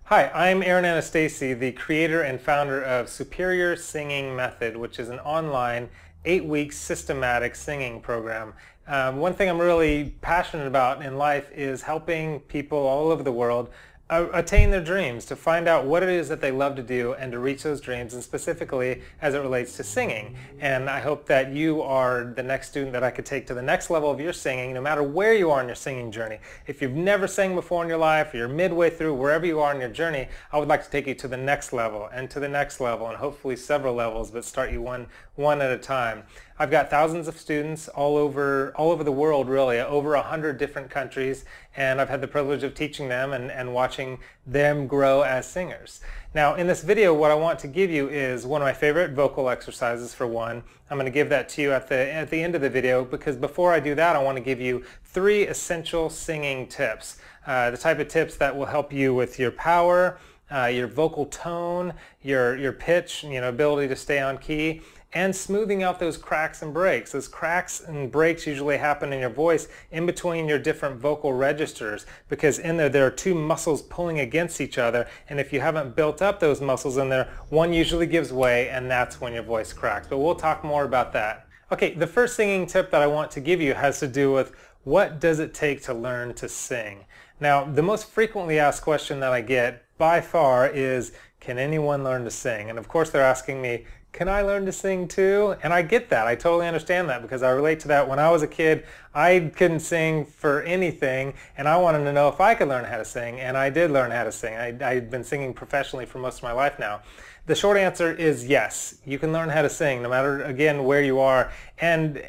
Hi, I'm Aaron Anastasi, the creator and founder of Superior Singing Method, which is an online 8-week systematic singing program. One thing I'm really passionate about in life is helping people all over the world attain their dreams, to find out what it is that they love to do and to reach those dreams, and specifically as it relates to singing. And I hope that you are the next student that I could take to the next level of your singing, no matter where you are in your singing journey. If you've never sang before in your life, or you're midway through, wherever you are in your journey, I would like to take you to the next level and to the next level, and hopefully several levels, but start you one at a time. I've got thousands of students all over the world, really, over 100 different countries, and I've had the privilege of teaching them and watching them grow as singers. Now, in this video, what I want to give you is one of my favorite vocal exercises, for one. I'm going to give that to you at the end of the video, because before I do that, I want to give you 3 essential singing tips. The type of tips that will help you with your power, your vocal tone, your pitch, ability to stay on key, and smoothing out those cracks and breaks. Those cracks and breaks usually happen in your voice in between your different vocal registers, because in there are 2 muscles pulling against each other, and if you haven't built up those muscles in there, one usually gives way, and that's when your voice cracks. But we'll talk more about that. Okay, the first singing tip that I want to give you has to do with what does it take to learn to sing. Now, the most frequently asked question that I get by far is, can anyone learn to sing? And of course they're asking me, can I learn to sing too? And I get that. I totally understand that, because I relate to that. When I was a kid, I couldn't sing for anything, and I wanted to know if I could learn how to sing, and I did learn how to sing. I've been singing professionally for most of my life now. The short answer is yes, you can learn how to sing, no matter, again, where you are, and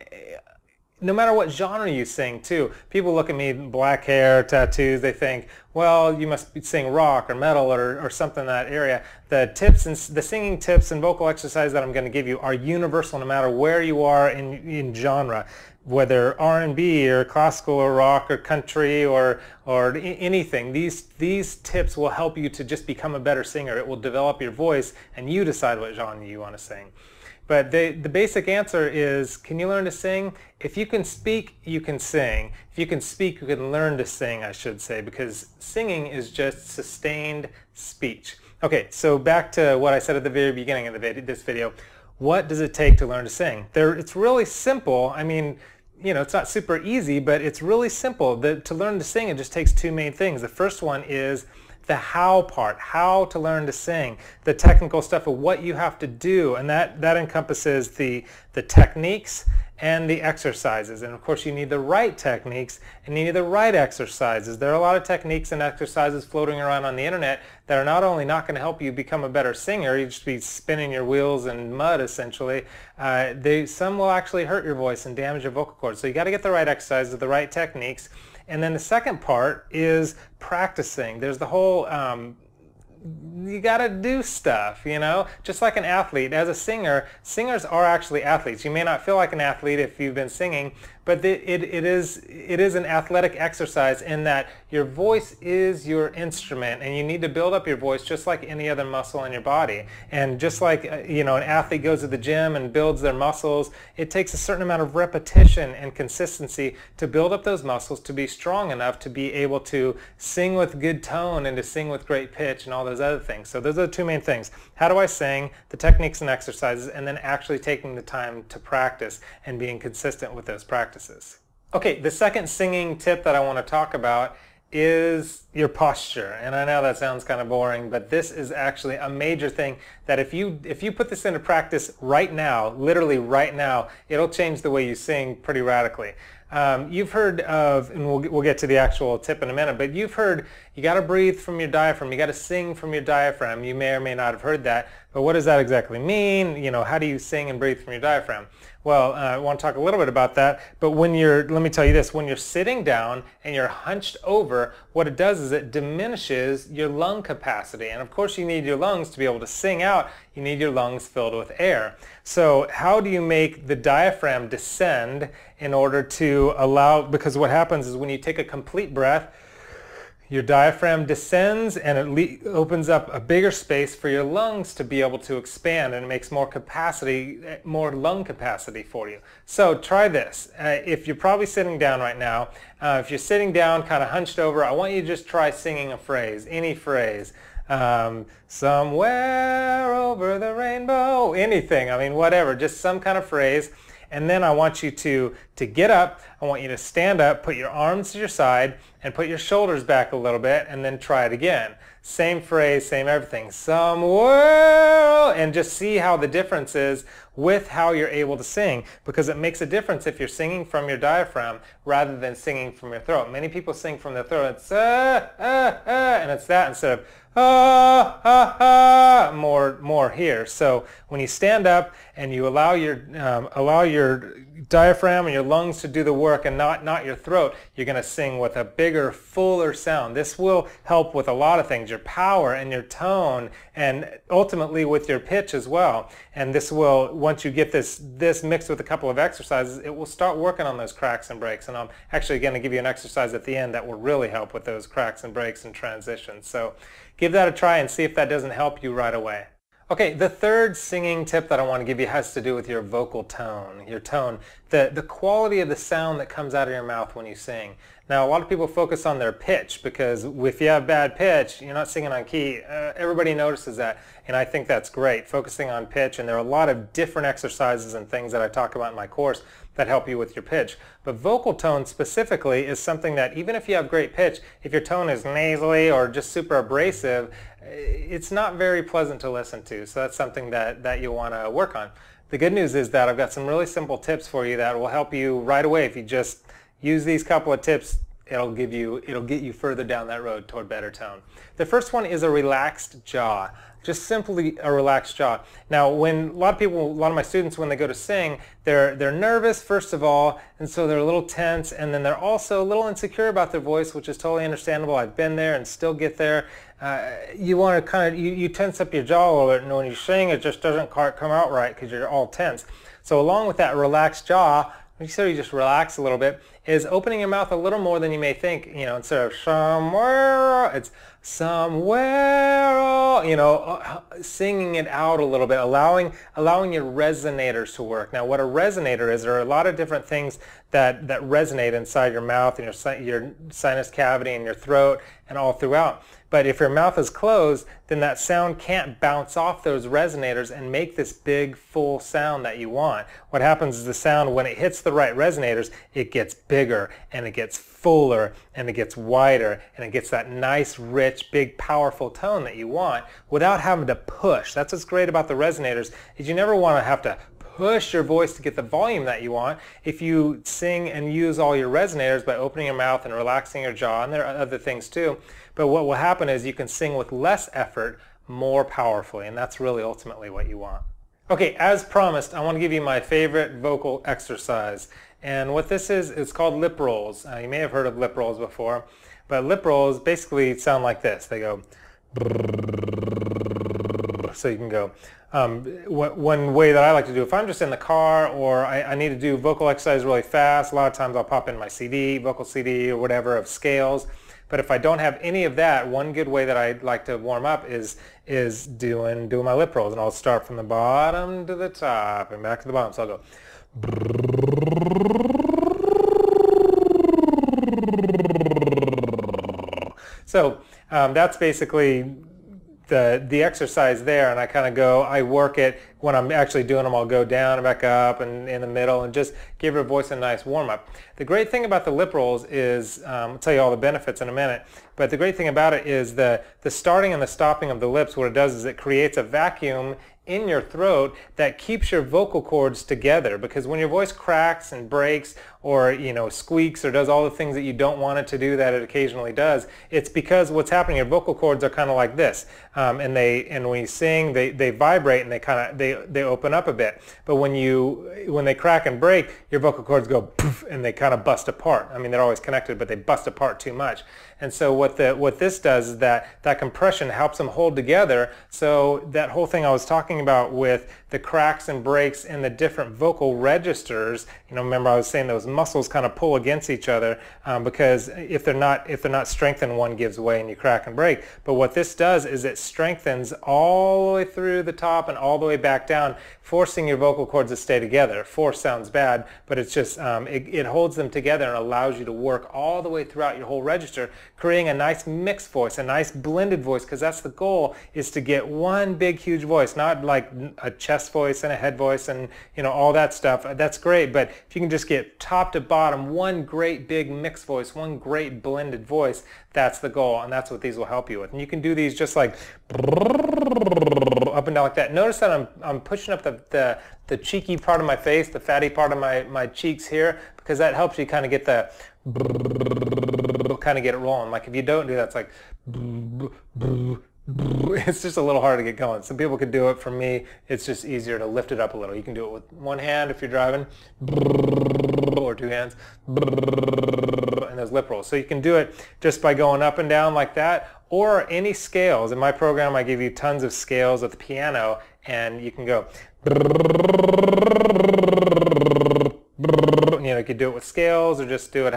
no matter what genre you sing too. People look at me, black hair, tattoos, they think, well, you must sing rock or metal or something in that area. The tips and the singing tips and vocal exercises that I'm going to give you are universal, no matter where you are in genre, whether R&B or classical or rock or country or anything. These tips will help you to just become a better singer. It will develop your voice, and you decide what genre you want to sing. But the basic answer is, can you learn to sing? If you can speak, you can sing. If you can speak, you can learn to sing, I should say, because singing is just sustained speech. Okay, so back to what I said at the very beginning of this video. What does it take to learn to sing? It's really simple. I mean, it's not super easy, but it's really simple. To learn to sing, it just takes 2 main things. The first one is the how part, how to learn to sing, the technical stuff of what you have to do, and that encompasses the techniques and the exercises. And of course you need the right techniques and you need the right exercises. There are a lot of techniques and exercises floating around on the internet that are not only not going to help you become a better singer, you just be spinning your wheels in mud essentially, some will actually hurt your voice and damage your vocal cords. So you got to get the right exercises, the right techniques. And then the second part is practicing. There's the whole, you got to do stuff, just like an athlete. As a singer, singers are actually athletes. You may not feel like an athlete if you've been singing, but it is an athletic exercise in that your voice is your instrument, and you need to build up your voice just like any other muscle in your body. And just like an athlete goes to the gym and builds their muscles, it takes a certain amount of repetition and consistency to build up those muscles to be strong enough to be able to sing with good tone and to sing with great pitch and all those other things. So those are the 2 main things. How do I sing, the techniques and exercises, and then actually taking the time to practice and being consistent with those practices. Okay, the second singing tip that I want to talk about is your posture. And I know that sounds kind of boring, but this is actually a major thing that if you put this into practice right now, literally right now, it'll change the way you sing pretty radically. You've heard of, and we'll get to the actual tip in a minute, but you've heard you got to breathe from your diaphragm, you got to sing from your diaphragm. You may or may not have heard that, but what does that exactly mean? How do you sing and breathe from your diaphragm? Well, I want to talk a little bit about that, but let me tell you this, when you're sitting down and you're hunched over, what it does is it diminishes your lung capacity. And of course you need your lungs to be able to sing out, you need your lungs filled with air. So how do you make the diaphragm descend in order to allow, because what happens is when you take a complete breath, Your diaphragm descends and it opens up a bigger space for your lungs to be able to expand, and it makes more capacity, more lung capacity for you. So try this. If you're probably sitting down right now, if you're sitting down kind of hunched over, I want you to just try singing a phrase, any phrase. Somewhere over the rainbow, anything, I mean whatever, just some kind of phrase. And then I want you to get up. I want you to stand up, put your arms to your side, and put your shoulders back a little bit, and then try it again. Same phrase, same everything. Somewhere, and just see how the difference is with how you're able to sing, because it makes a difference if you're singing from your diaphragm rather than singing from your throat. Many people sing from their throat. It's and it's that instead of more here. So when you stand up and you allow your diaphragm and your lungs to do the work and not your throat, you're going to sing with a bigger, fuller sound. This will help with a lot of things, your power and your tone, and ultimately with your pitch as well. And this will, once you get this mixed with a couple of exercises, it will start working on those cracks and breaks. And I'm actually going to give you an exercise at the end that will really help with those cracks and breaks and transitions. So give that a try and see if that doesn't help you right away. Okay, the third singing tip that I want to give you has to do with your vocal tone, your tone, the quality of the sound that comes out of your mouth when you sing. Now, a lot of people focus on their pitch, because if you have bad pitch, you're not singing on key. Everybody notices that, and I think that's great, focusing on pitch. And there are a lot of different exercises and things that I talk about in my course that help you with your pitch. But vocal tone specifically is something that even if you have great pitch, if your tone is nasally or just super abrasive, it's not very pleasant to listen to. So that's something that you want to work on. The good news is that I've got some really simple tips for you that will help you right away. If you just use these couple of tips, it'll get you further down that road toward better tone. The first one is a relaxed jaw. Just simply a relaxed jaw. Now, when a lot of my students, when they go to sing, they're nervous first of all, and so they're a little tense, and then they're also a little insecure about their voice, which is totally understandable. I've been there and still get there. You want to kind of you tense up your jaw a little bit, and when you sing, it just doesn't quite come out right because you're all tense. So along with that relaxed jaw, so you just relax a little bit, is opening your mouth a little more than you may think. You know, instead of somewhere, it's somewhere, you know, singing it out a little bit, allowing your resonators to work. Now, what a resonator is, there are a lot of different things that resonate inside your mouth and your sinus cavity and your throat and all throughout. But if your mouth is closed, then that sound can't bounce off those resonators and make this big, full sound that you want. What happens is the sound, when it hits the right resonators, it gets bigger and it gets fuller and it gets wider and it gets that nice, rich, big, powerful tone that you want without having to push. That's what's great about the resonators, is you never want to have to push your voice to get the volume that you want. If you sing and use all your resonators by opening your mouth and relaxing your jaw, and there are other things too, but what will happen is you can sing with less effort, more powerfully, and that's really ultimately what you want. Okay, as promised, I want to give you my favorite vocal exercise, and what this is, it's called lip rolls. You may have heard of lip rolls before, but lip rolls basically sound like this. They go, so you can go. One way that I like to do, if I'm just in the car or I need to do vocal exercise really fast, a lot of times I'll pop in my CD, vocal CD or whatever of scales. But if I don't have any of that, one good way that I like to warm up is doing my lip rolls. And I'll start from the bottom to the top and back to the bottom. So I'll go. So that's basically the exercise there, and I kind of go, I work it. When I'm actually doing them, I'll go down and back up and in the middle and just give your voice a nice warm-up. The great thing about the lip rolls is, I'll tell you all the benefits in a minute, but the great thing about it is the starting and the stopping of the lips. What it does is it creates a vacuum in your throat that keeps your vocal cords together, because when your voice cracks and breaks or squeaks or does all the things that you don't want it to do that it occasionally does, it's because what's happening, your vocal cords are kind of like this, and when you sing they vibrate and they open up a bit. But when they crack and break, your vocal cords go poof, and they kind of bust apart. I mean, they're always connected, but they bust apart too much. And so what this does is that compression helps them hold together. So that whole thing I was talking about with the cracks and breaks in the different vocal registers, remember I was saying those muscles kind of pull against each other because if they're not strengthened, one gives way and you crack and break. But what this does is it strengthens all the way through the top and all the way back down, forcing your vocal cords to stay together. Force sounds bad, but it's just it holds them together and allows you to work all the way throughout your whole register, creating a nice mixed voice, a nice blended voice, because that's the goal, is to get one big huge voice, not like a chest voice and a head voice and all that stuff. That's great, but if you can just get top to bottom one great big mixed voice, one great blended voice, that's the goal, and that's what these will help you with. And you can do these just like up and down like that. Notice that I'm pushing up the cheeky part of my face, the fatty part of my cheeks here, because that helps you kind of get the get it rolling. Like if you don't do that, it's like it's just a little hard to get going. Some people can do it. For me, it's just easier to lift it up a little. You can do it with one hand if you're driving, or two hands, and those lip rolls. So you can do it just by going up and down like that, or any scales. In my program, I give you tons of scales with the piano, and you can go. You could do it with scales, or just do it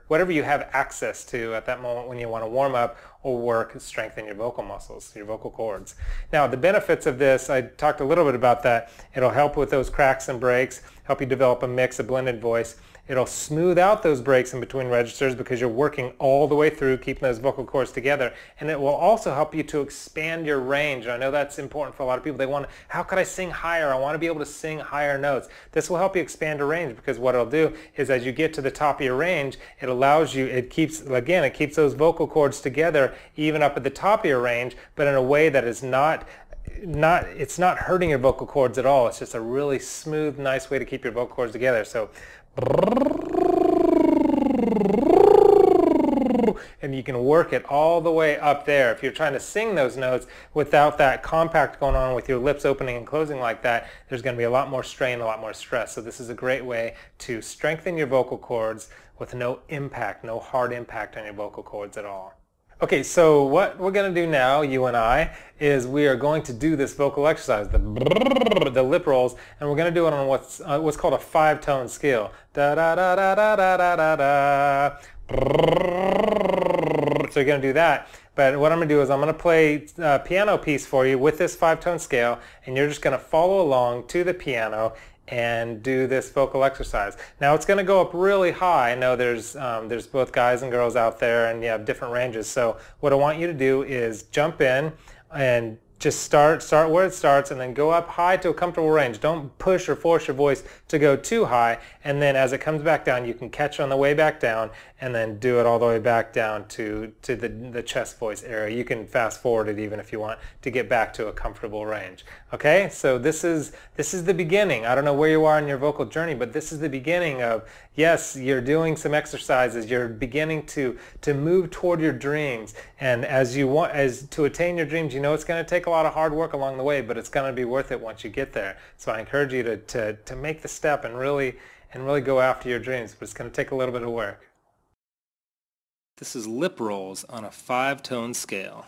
whatever you have access to at that moment when you want to warm up or work, strengthen your vocal muscles, your vocal cords. Now, the benefits of this, I talked a little bit about that. It'll help with those cracks and breaks, help you develop a mix, a blended voice. It'll smooth out those breaks in between registers because you're working all the way through, keeping those vocal cords together. And it will also help you to expand your range. And I know that's important for a lot of people. They want, how could I sing higher? I want to be able to sing higher notes. This will help you expand your range, because what it'll do is as you get to the top of your range, it allows you, it keeps those vocal cords together even up at the top of your range, but in a way that is it's not hurting your vocal cords at all. It's just a really smooth, nice way to keep your vocal cords together. So, and you can work it all the way up there. If you're trying to sing those notes without that compact going on with your lips opening and closing like that, there's going to be a lot more strain, a lot more stress. So this is a great way to strengthen your vocal cords with no impact, no hard impact on your vocal cords at all. Okay, so what we're going to do now, you and I, is we are going to do this vocal exercise, the lip rolls, and we're going to do it on what's called a 5-tone scale. Da da da da da da da da. So you're going to do that. But what I'm going to do is I'm going to play a piano piece for you with this 5-tone scale, and you're just going to follow along to the piano and do this vocal exercise. Now it's going to go up really high. I know there's both guys and girls out there, and you have different ranges. So what I want you to do is jump in and just start where it starts, and then go up high to a comfortable range. Don't push or force your voice to go too high, and then as it comes back down, you can catch on the way back down, and then do it all the way back down to the chest voice area. You can fast forward it even if you want to get back to a comfortable range. Okay, so this is the beginning. I don't know where you are in your vocal journey, but this is the beginning of, yes, you're doing some exercises. You're beginning to move toward your dreams, and as to attain your dreams, you know it's going to take a lot of hard work along the way, but it's going to be worth it once you get there. So I encourage you to make the step and really go after your dreams, but it's going to take a little bit of work. This is lip rolls on a 5-tone scale.